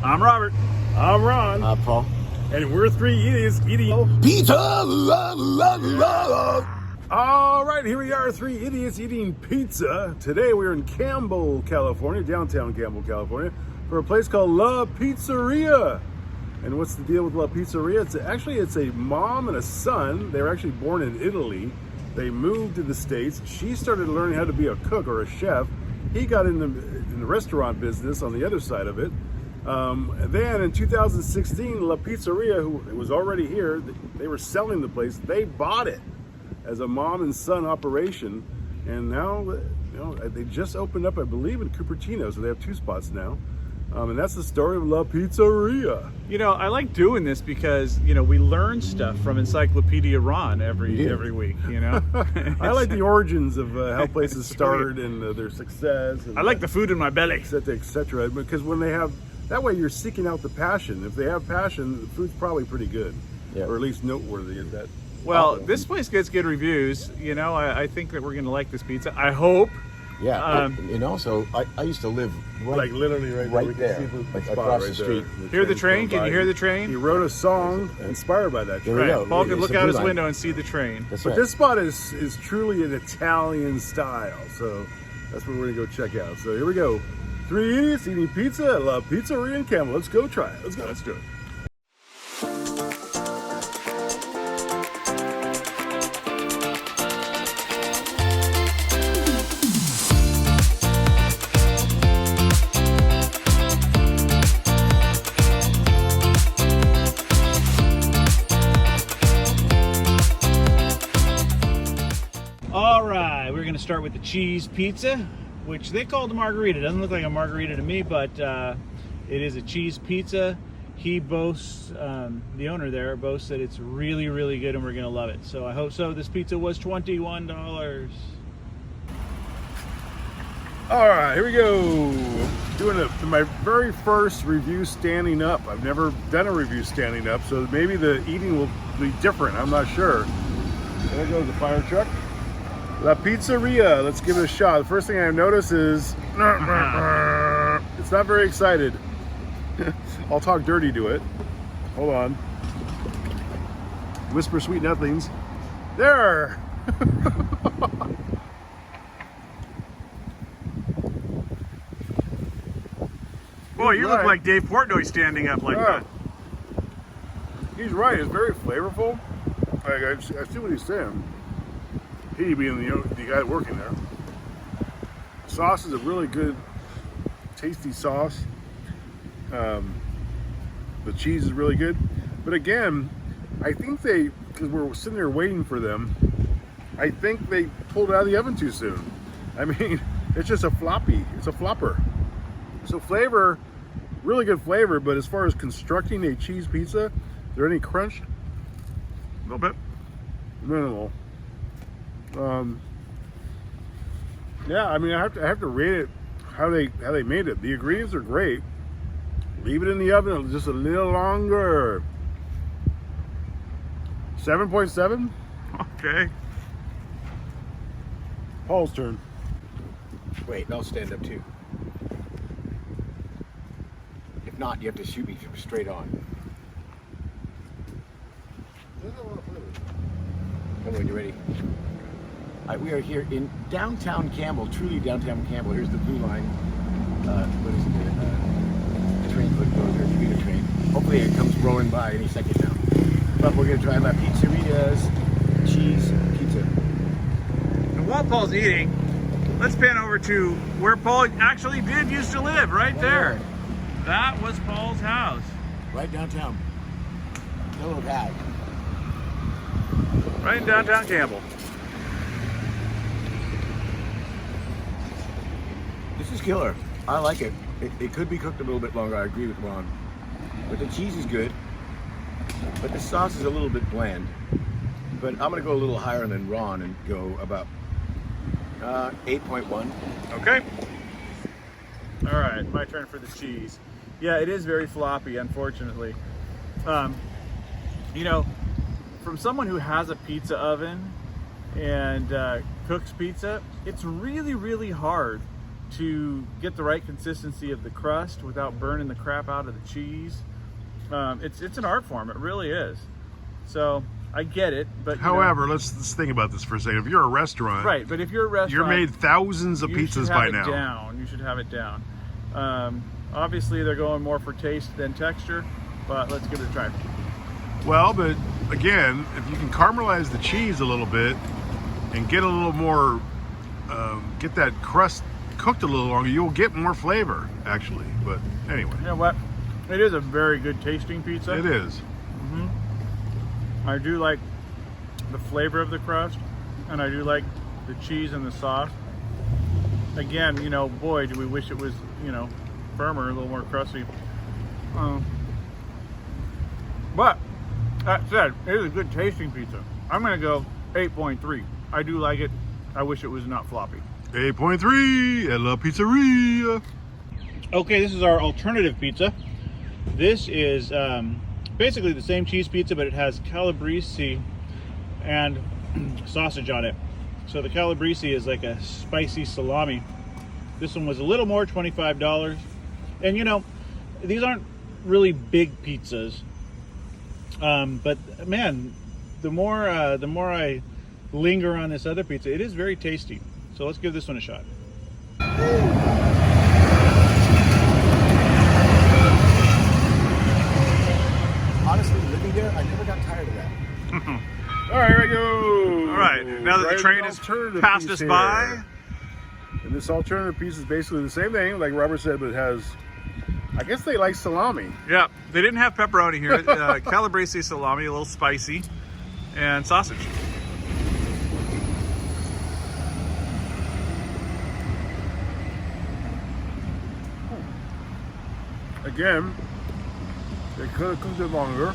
I'm Robert. I'm Ron. Paul. And we're three idiots eating Pizza! All right, here we are, three idiots eating pizza. Today we're in Campbell, California, downtown Campbell, California, for a place called La Pizzeria. And what's the deal with La Pizzeria? It's a mom and a son. They were actually born in Italy. They moved to the States. She started learning how to be a cook or a chef. He got in the restaurant business on the other side of it. Then in 2016, La Pizzeria, who was already here, they were selling the place. They bought it as a mom and son operation, and now they just opened up, I believe, in Cupertino, so they have two spots now. And that's the story of La Pizzeria. You know, I like doing this because, we learn stuff from Encyclopedia Ron every week, I like the origins of how places started and their success. And I like the food in my belly. Et cetera, because when they have, that way you're seeking out the passion. If they have passion, the food's probably pretty good, or at least noteworthy at that. Well, this place gets good reviews. I think that we're going to like this pizza. I hope. Yeah, and also, I used to live literally right there, like across the street. Hear the train? Can you hear the train? He wrote a song inspired by that train. There we go. Paul can look out his window and see the train. That's But right. this spot is truly an Italian style, so that's what we're going to go check out. So here we go. Three idiots eating pizza at La Pizzeria in Campbell. Let's go try it. Let's go. Let's do it. All right, we're going to start with the cheese pizza, which they called a margarita. Doesn't look like a margarita to me, but it is a cheese pizza. He boasts, the owner there boasts that it's really, really good and we're going to love it. So I hope so. This pizza was $21. All right, here we go. Doing my very first review standing up. I've never done a review standing up, so maybe the eating will be different. I'm not sure. There goes the fire truck. La Pizzeria, let's give it a shot. The first thing I notice is it's not very excited. I'll talk dirty to it. Hold on. Whisper sweet nothings. There. Boy, you look like Dave Portnoy standing up like that. He's right. It's very flavorful. I see what he's saying. He being the guy working there. Sauce is a really good, tasty sauce. The cheese is really good. But again, I think because we're sitting there waiting for them, I think they pulled it out of the oven too soon. I mean, it's just a floppy. It's a flopper. So flavor, really good flavor, but as far as constructing a cheese pizza, is there any crunch? A little bit. Minimal. Yeah, I mean, I have to rate it how they made it. The ingredients are great. Leave it in the oven just a little longer. 7.7. Okay. Paul's turn. Wait, I'll stand up too. If not, you have to shoot me straight on. Come on, you ready? We are here in downtown Campbell, truly downtown Campbell. Here's the blue line. What is it? The train foot goes there, commuter train. Hopefully it comes rolling by any second now. But we're going to try La Pizzeria's cheese pizza. And while Paul's eating, let's pan over to where Paul actually did used to live, right there. That was Paul's house. Right downtown. Yellow bag. Right in downtown Campbell. This is killer. I like it. It could be cooked a little bit longer. I agree with Ron. But the cheese is good. But the sauce is a little bit bland. But I'm going to go a little higher than Ron and go about 8.1. Okay. All right, my turn for the cheese. Yeah, it is very floppy, unfortunately. From someone who has a pizza oven and cooks pizza, it's really, really hard to get the right consistency of the crust without burning the crap out of the cheese. It's an art form. It really is. So I get it, but however, let's think about this for a second. If you're a restaurant, right? But if you're a restaurant, you're made thousands of pizzas by now. You should have it down. Obviously, they're going more for taste than texture, but let's give it a try. Well, but again, if you can caramelize the cheese a little bit and get a little more, get that crust cooked a little longer, you'll get more flavor, actually. But anyway. You know what? It is a very good tasting pizza. It is. I do like the flavor of the crust, and I do like the cheese and the sauce. Again, boy, do we wish it was, firmer, a little more crusty. But that said, it is a good tasting pizza. I'm gonna go 8.3. I do like it. I wish it was not floppy. 8.3 at La Pizzeria. Okay, this is our alternative pizza. This is basically the same cheese pizza, but it has calabrese and sausage on it. So the calabrese is like a spicy salami. This one was a little more, $25. And these aren't really big pizzas. But man, the more I linger on this other pizza, it is very tasty. So let's give this one a shot. Honestly, living there, I never got tired of that. All right, here we go. All right, now that the train has passed us by. And this alternative piece is basically the same thing, like Robert said, but it has, I guess they like salami. Yeah, they didn't have pepperoni here. Calabrese salami, a little spicy, and sausage. Again, they could have cooked it longer,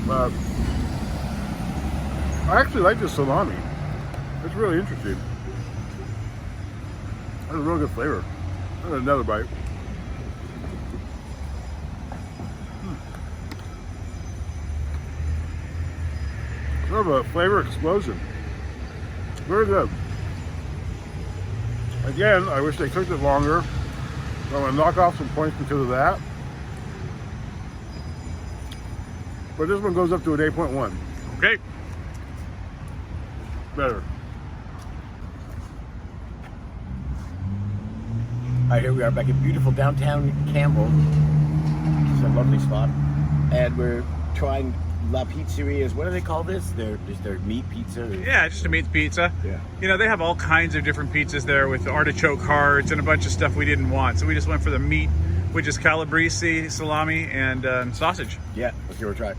but I actually like this salami. It's really interesting. That's a real good flavor. Another bite. Sort of a flavor explosion. Very good. Again, I wish they cooked it longer. So I'm going to knock off some points because of that. But this one goes up to an 8.1. Okay. Better. All right, here we are back at beautiful downtown Campbell. It's a lovely spot. And we're trying La Pizzeria's, what do they call this? Is their meat pizza? Yeah, just a meat pizza. Yeah. They have all kinds of different pizzas there with artichoke hearts and a bunch of stuff we didn't want. So we just went for the meat, which is calabrese, salami, and sausage. Yeah, let's give it a try.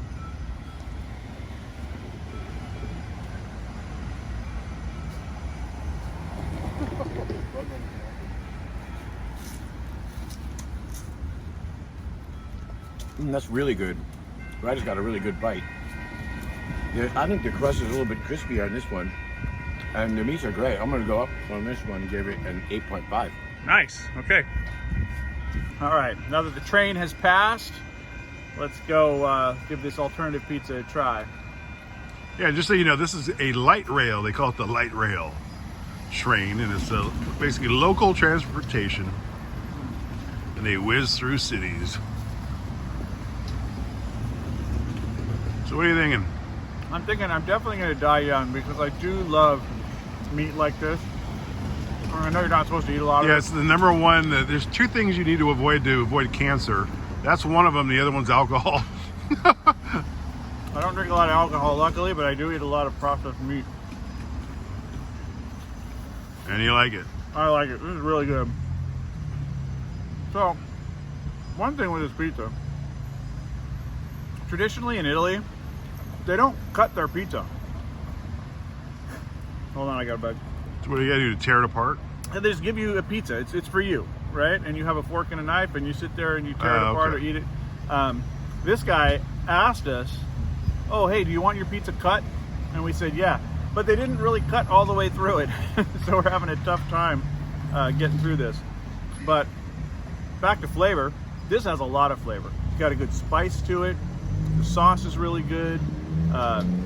That's really good. I just got a really good bite. I think the crust is a little bit crispier on this one. And the meats are great. I'm going to go up on this one and give it an 8.5. Nice. Okay. All right. Now that the train has passed, let's go give this alternative pizza a try. Yeah, just so you know, this is a light rail. They call it the light rail train, and it's basically local transportation. And they whiz through cities. So what are you thinking? I'm thinking I'm definitely going to die young because I do love meat like this. I know you're not supposed to eat a lot of it. Yeah, it's the number one. There's two things you need to avoid cancer. That's one of them. The other one's alcohol. I don't drink a lot of alcohol, luckily, but I do eat a lot of processed meat. And you like it? I like it. This is really good. So, one thing with this pizza. Traditionally in Italy, they don't cut their pizza. Hold on, I got a bag. So what do you gotta do to tear it apart? And they just give you a pizza. It's for you, right? And you have a fork and a knife, and you sit there and you tear it apart or eat it. This guy asked us, "Oh, hey, do you want your pizza cut?" And we said, "Yeah." But they didn't really cut all the way through it, so we're having a tough time getting through this. But back to flavor, this has a lot of flavor. It's got a good spice to it. The sauce is really good.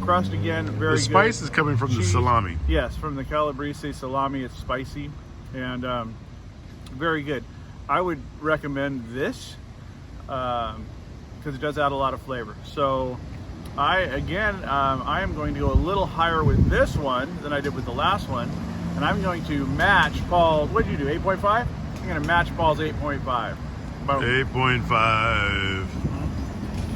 Crust again, very good. The spice is coming from the salami. Yes, from the calabrese salami. It's spicy. and very good. I would recommend this because it does add a lot of flavor. So I am going to go a little higher with this one than I did with the last one, and I'm going to match Paul. What did you do? 8.5? I'm going to match Paul's 8.5. 8.5.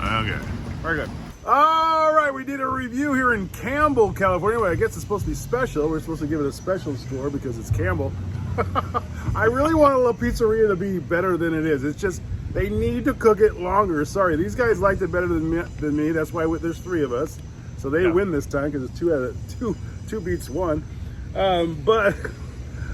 Okay. Very good. All right, we did a review here in Campbell, California. Well, I guess it's supposed to be special. We're supposed to give it a special score because it's Campbell. I really want La Pizzeria to be better than it is. It's just they need to cook it longer. Sorry, these guys liked it better than me. That's why there's 3 of us. So they win this time because it's 2 beats 1. But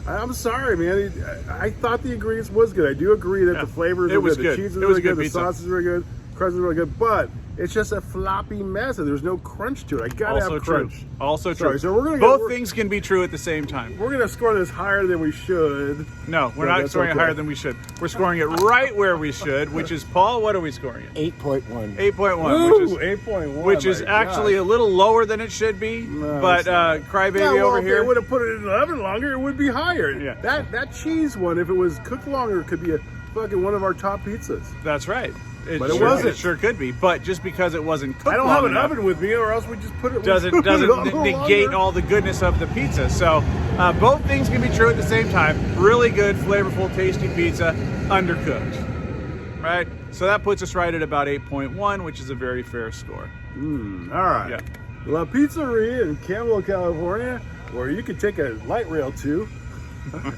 I'm sorry, man. I thought the ingredients was good. I do agree that the flavors were good. The cheese is really good. The sauce is really good. Crust is really good. But it's just a floppy mess, and there's no crunch to it. I gotta have crunch. Also true. So we're gonna both things can be true at the same time. We're gonna score this higher than we should. No, we're not scoring it higher than we should. We're scoring it right where we should, which is, Paul, what are we scoring it? 8.1. 8.1, which is actually a little lower than it should be. No, but Crybaby over if here. they would have put it in the oven longer, it would be higher. Yeah. That cheese one, if it was cooked longer, could be a fucking one of our top pizzas. That's right. But it wasn't. It sure could be. But just because it wasn't cooked I don't long have an enough oven with me, or else we just put it. doesn't negate all the goodness of the pizza. So both things can be true at the same time. Really good, flavorful, tasty pizza, undercooked. Right? So that puts us right at about 8.1, which is a very fair score. All right. Yeah. La Pizzeria in Campbell, California, where you could take a light rail to,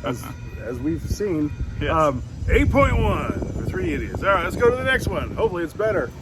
as we've seen. Yes. 8.1 for 3 idiots. All right, let's go to the next one. Hopefully it's better.